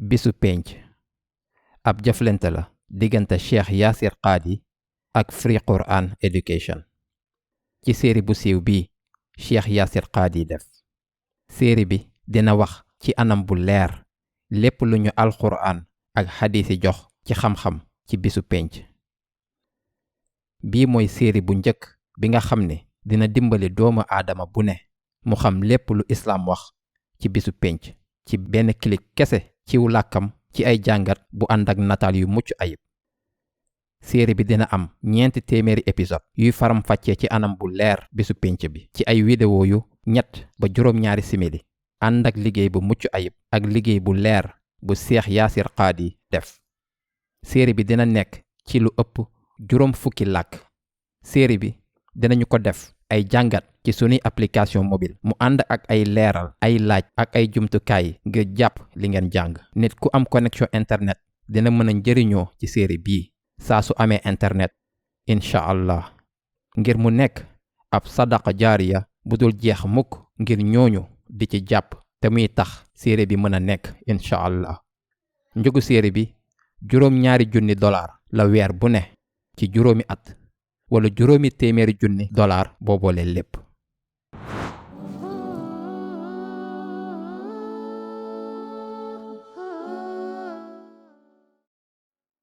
bisu penc ab jëflante la diggante Cheikh Yassir Qadhi ak Free Quran Education. ci série bu siiw bii Cheikh Yassir Qadhi def série bi dina wax ci anam bu leer lépp lu ñu alquran ak xadiisi jox ci xam-xam ci bisu penc. bii mooy série bu njëkk bi nga xam ne dina dimbali doomu aadama bu ne mu xam lépp lu islaam wax ci bisu penc ci benn clic kese ciw làkkam ci ay jàngat bu ànd ak nataal yu mucc ayib. série bi dina am 400 épisode yuy faram-fàccee ci anam bu leer bisu penc bi ci ay vidéo yu 3 ba 2 simili ànd ak liggéey bu mucc ayib ak liggéey bu leer bu Cheikh Yassir Qadhi def. série bi dina nekk ci lu ëpp 50 làkk. série bi dinañu ko def ay jàngat ci sunuy application mobile mu ànd ak ay leeral ay laaj ak ay jumtukaay ngir jàpp li ngeen jàng. nit ku am connexion internet dina mën a njëriñoo ci série bii saa su amee internet incha allah ngir mu nekk ab sadaqa jaariya bu dul jeex mukk ngir ñooñu di ci jàpp te muy tax série bi mën a nekk incha allah. njëgu série bi $2,000 la weer bu ne ci juróomi at wala $200,000 boo boole lépp.